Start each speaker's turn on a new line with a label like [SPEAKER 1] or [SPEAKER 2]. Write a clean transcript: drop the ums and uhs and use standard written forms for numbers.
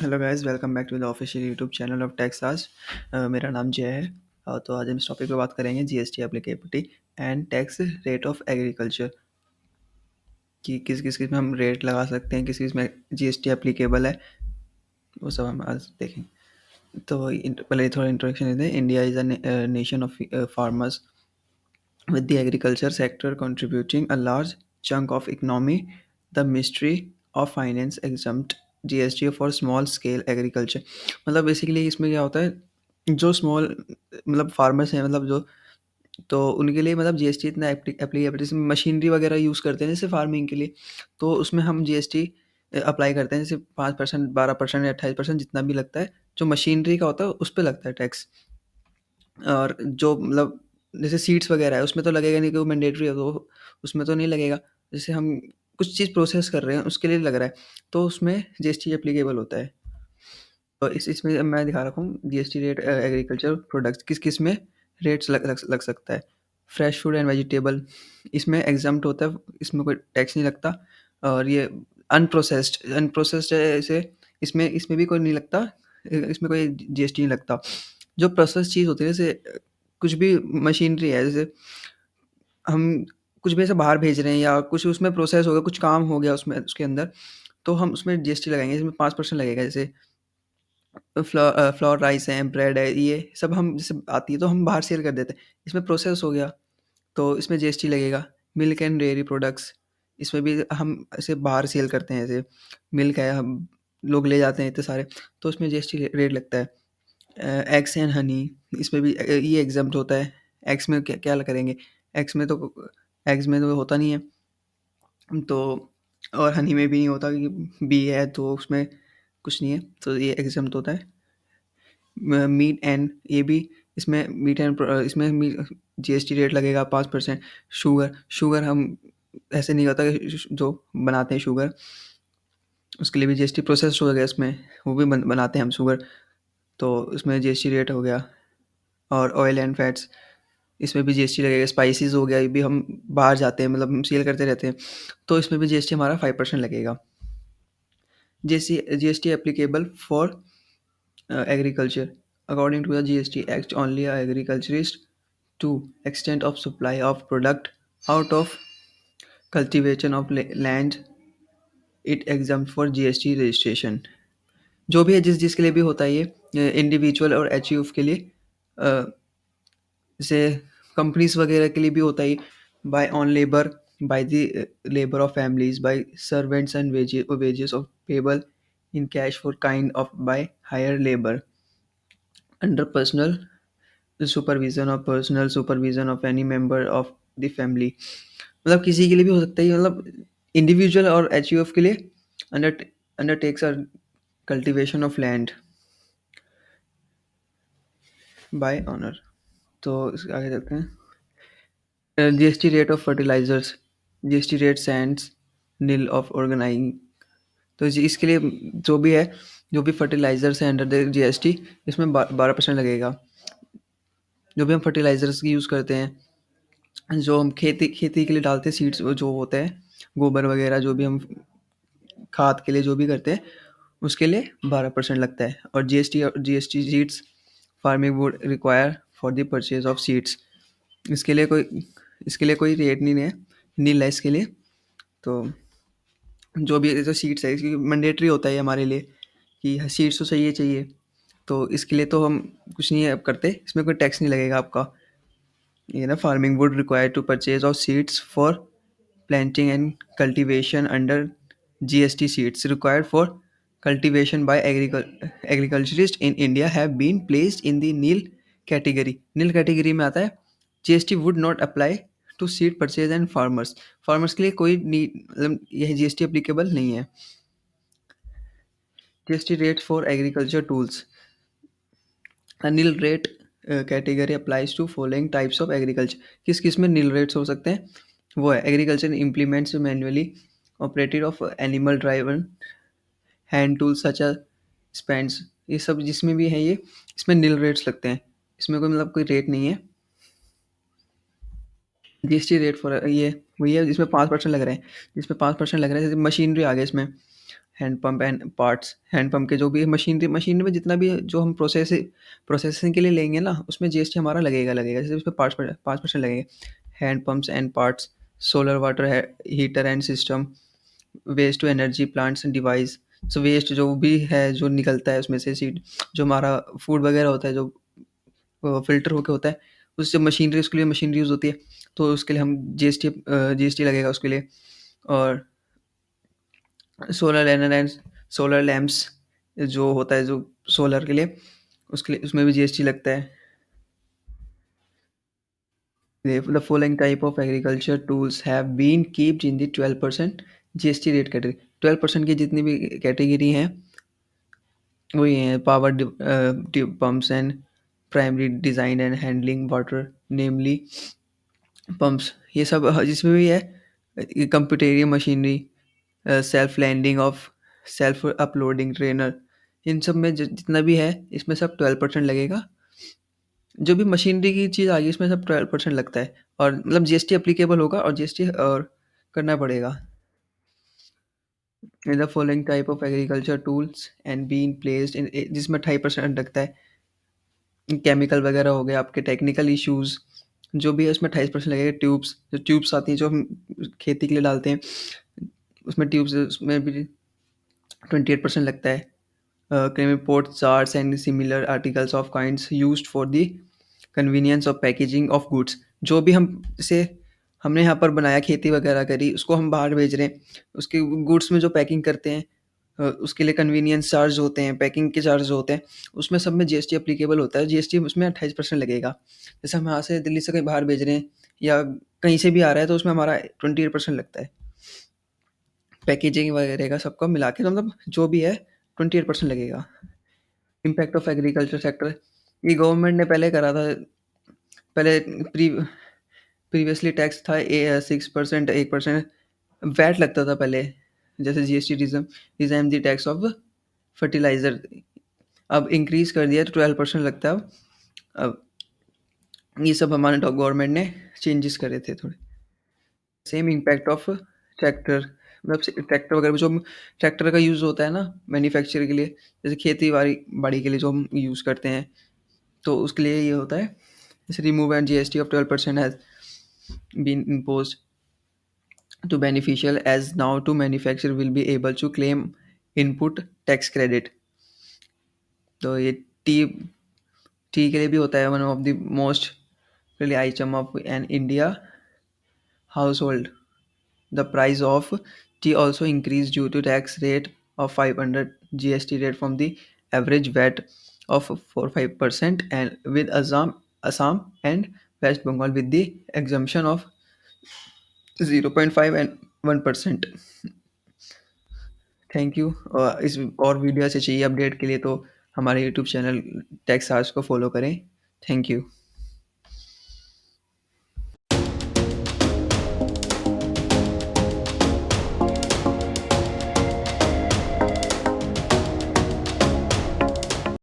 [SPEAKER 1] Hello guys, welcome back to the official YouTube channel of Texas. मेरा नाम जय है। तो आज हम इस टॉपिक पे बात करेंगे GST applicability and tax rate of agriculture, कि किस किस किस में हम रेट लगा सकते हैं, किस किस में जीएसटी एप्लीकेबल है, वो सब हम आज देखेंगे। तो पहले थोड़ा इंट्रोडक्शन देते हैं। India is a nation of farmers with the agriculture sector contributing a large chunk of economy. The Ministry of Finance exempt GST for small scale agriculture. मतलब बेसिकली इसमें क्या होता है, जो स्मॉल मतलब फार्मर्स हैं, मतलब जो, तो उनके लिए मतलब जीएसटी इतना एप्लीकेबल, जैसे मशीनरी वगैरह यूज़ करते हैं जैसे फार्मिंग के लिए, तो उसमें हम जीएसटी अप्लाई करते हैं। जैसे 5%, 12% या 28% जितना भी लगता है, जो मशीनरी का होता है उस पर लगता है टैक्स। और जो मतलब जैसे सीड्स वगैरह है उसमें तो लगेगा नहीं, कि वो मैंडेटरी है तो उसमें तो नहीं लगेगा। जैसे हम कुछ चीज़ प्रोसेस कर रहे हैं उसके लिए लग रहा है, तो उसमें जीएसटी एप्लीकेबल होता है। तो इसमें मैं दिखा रखा हूँ जीएसटी रेट एग्रीकल्चर प्रोडक्ट्स किस किस में रेट्स लग सकता है। फ्रेश फूड एंड वेजिटेबल, इसमें एग्जाम्प्ट होता है, इसमें कोई टैक्स नहीं लगता। और ये अनप्रोसेस्ड है, ऐसे इसमें इसमें भी कोई नहीं लगता, इसमें कोई जीएसटी नहीं लगता। जो प्रोसेस चीज़ होती है, जैसे कुछ भी मशीनरी है, जैसे हम कुछ भी ऐसे बाहर भेज रहे हैं या कुछ उसमें प्रोसेस हो गया, कुछ काम हो गया उसमें उसके अंदर, तो हम उसमें जीएसटी लगाएंगे। इसमें 5% लगेगा। जैसे फ्लोर राइस है, ब्रेड है, ये सब हम जैसे आती है तो हम बाहर सेल कर देते हैं। इसमें प्रोसेस हो गया तो इसमें जीएसटी लगेगा। मिल्क एंड डेयरी प्रोडक्ट्स, इसमें भी हम ऐसे बाहर सेल करते हैं, जैसे मिल्क है, हम लोग ले जाते हैं इतने सारे, तो उसमें जीएसटी रेट लगता है। एग्स एंड हनी, इसमें भी ये एग्जाम्प्ट होता है। एग्स में क्या क्या करेंगे, एग्स में तो एग्स में तो होता नहीं है, तो और हनी में भी नहीं होता, कि बी है तो उसमें कुछ नहीं है, तो ये एग्जाम्प्ट होता है। मीट एंड, ये भी इसमें मीट एंड इसमें जीएसटी रेट लगेगा 5%। शुगर शुगर हम ऐसे नहीं होता कि जो बनाते हैं शुगर, उसके लिए भी जीएसटी प्रोसेस हो गया इसमें, वो भी बनाते हैं हम शुगर, तो उसमें जीएसटी रेट हो गया। और ऑयल एंड फैट्स, इसमें भी जीएसटी लगेगा। स्पाइसेस हो गया, ये भी हम बाहर जाते हैं, मतलब हम सेल करते रहते हैं, तो इसमें भी जीएसटी हमारा 5% लगेगा। GST applicable for agriculture. According to the GST Act, only a agriculturist to extent of supply of product out of cultivation of land it exempt for GST registration. जो भी है, जिस जिसके लिए भी होता है ये, इंडिविजुअल और एचयूएफ के लिए, अ, जैसे कंपनीज वगैरह के लिए भी होता है। By on labour, by the labour of families, by servants and wages of payable in cash for kind of by higher labor under personal supervision और personal supervision of any member of the family. मतलब किसी के लिए भी हो सकता है, मतलब इंडिविजुअल और एचयूएफ के लिए under undertakes are cultivation of land by owner. तो इसके आगे चलते हैं। GST rate of fertilisers, GST rate sands nil of organising. तो इसके लिए जो भी है, जो भी फर्टिलाइजर्स है अंडर द जीएसटी, इसमें 12% लगेगा। जो भी हम फर्टिलाइजर्स की यूज़ करते हैं, जो हम खेती खेती के लिए डालते हैं, सीड्स जो होते हैं, गोबर वगैरह, जो भी हम खाद के लिए जो भी करते हैं, उसके लिए 12% लगता है। और GST seeds farming would require for the purchase of seeds, इसके लिए कोई इसके लिए कोई रेट नहीं है, नील है इसके लिए। तो जो भी जो सीड्स है, इसकी मैंडेटरी होता है हमारे लिए कि सीड्स तो चाहिए चाहिए, तो इसके लिए तो हम कुछ नहीं है अब करते, इसमें कोई टैक्स नहीं लगेगा आपका। ये ना, farming would require to purchase of seeds for planting and cultivation under GST seeds required for cultivation by agriculturists in India have been placed in the nil category. nil category में आता है। GST would not apply to seed purchase and farmers. farmers के लिए कोई मतलब यह GST applicable नहीं है। GST rate for agriculture tools. A nil rate category applies to following types of agriculture. किस किस में nil rates हो सकते हैं, वो है agriculture implements manually operated of animal driven hand tools such as spends, ये सब जिसमें भी है ये, इसमें नील रेट्स लगते हैं। इसमें कोई मतलब कोई रेट नहीं है। जीएसटी रेट फॉर ये वही है जिसमें 5% लग रहे हैं, जिसमें 5% लग रहे हैं। जैसे मशीनरी आ गया इसमें, hand pump and parts. Hand pump के जो भी मशीनरी में जितना भी जो हम प्रोसेसिंग के लिए लेंगे ना, उसमें जीएसटी हमारा लगेगा। जैसे उसमें 5% लगेंगे। Hand pumps and parts, solar water heater and system, waste to energy plants and device. So waste जो भी है जो निकलता है उसमें से सीड, जो हमारा फूड वगैरह होता है, जो फ़िल्टर होके होता है, उससे मशीनरी, उसके लिए मशीनरी यूज़ होती है, तो उसके लिए हम जीएसटी लगेगा उसके लिए। और solar panel and solar lamps जो होता है, जो सोलर के लिए, उसके लिए उसमें भी जीएसटी लगता है। The following type of agriculture tools have been keeped in the 12% GST rate category. 12% की जितनी भी कैटेगरी हैं वही हैं, power tube pumps and primary design and handling water, namely pumps, ये सब जिसमें भी है। कंप्यूटेरियम machinery, self landing of self uploading trainer, इन सब में जितना भी है इसमें सब 12% लगेगा। जो भी मशीनरी की चीज़ आ गई इसमें सब 12% लगता है, और मतलब जीएसटी एप्लीकेबल होगा और जीएसटी और करना पड़ेगा। In the following type of agriculture tools and been placed in, जिसमें 28% लगता है। केमिकल वगैरह हो गए, आपके टेक्निकल इश्यूज़ जो भी है उसमें 28% लगेगा। ट्यूब्स, जो ट्यूब्स आती हैं जो हम खेती के लिए डालते हैं, उसमें ट्यूब्स, उसमें भी 28% लगता है। Creamy port jars and similar articles of kinds used for the convenience of packaging of goods, जो भी हम जैसे हमने यहाँ पर बनाया, खेती वगैरह करी, उसको हम बाहर भेज रहे हैं, उसके गुड्स में जो पैकिंग करते हैं, उसके लिए कन्वीनियंस चार्ज होते हैं, पैकिंग के चार्ज होते हैं, उसमें सब में जीएसटी एप्लीकेबल होता है। जीएसटी उसमें 28% लगेगा। जैसे हम यहाँ से दिल्ली से कहीं बाहर भेज रहे हैं या कहीं से भी आ रहा है, तो उसमें हमारा 28% लगता है। पैकेजिंग वगैरह का सबका मिला के, तो मतलब जो भी है 28% लगेगा। इम्पैक्ट ऑफ एग्रीकल्चर सेक्टर, ये गवर्नमेंट ने पहले करा था। पहले प्रीवियसली टैक्स था 6%, 1% वैट लगता था पहले, जैसे GST design the tax of fertiliser, अब इंक्रीज़ कर दिया तो 12% लगता है अब। ये सब हमारे गवर्नमेंट ने चेंजेस करे थे थोड़े। सेम इम्पैक्ट ऑफ ट्रैक्टर, मतलब ट्रैक्टर वगैरह जो ट्रैक्टर का यूज़ होता है ना मैन्युफैक्चर के लिए, जैसे खेती बाड़ी बाड़ी के लिए जो हम यूज़ करते हैं, तो उसके लिए ये होता है। जैसे remove and GST of 12% has been imposed to beneficial, as now to manufacturer will be able to claim input tax credit। तो ये टी टी के लिए भी होता है। One of the most really item of an India household, the price of tea also increased due to tax rate of 500 GST rate from the average VAT of 4-5%, and with Assam and West Bengal with the exemption of 0.5 and 1%। Thank you. इस और video ऐसे चाहिए update के लिए तो हमारे YouTube channel Texas को follow करें। Thank you.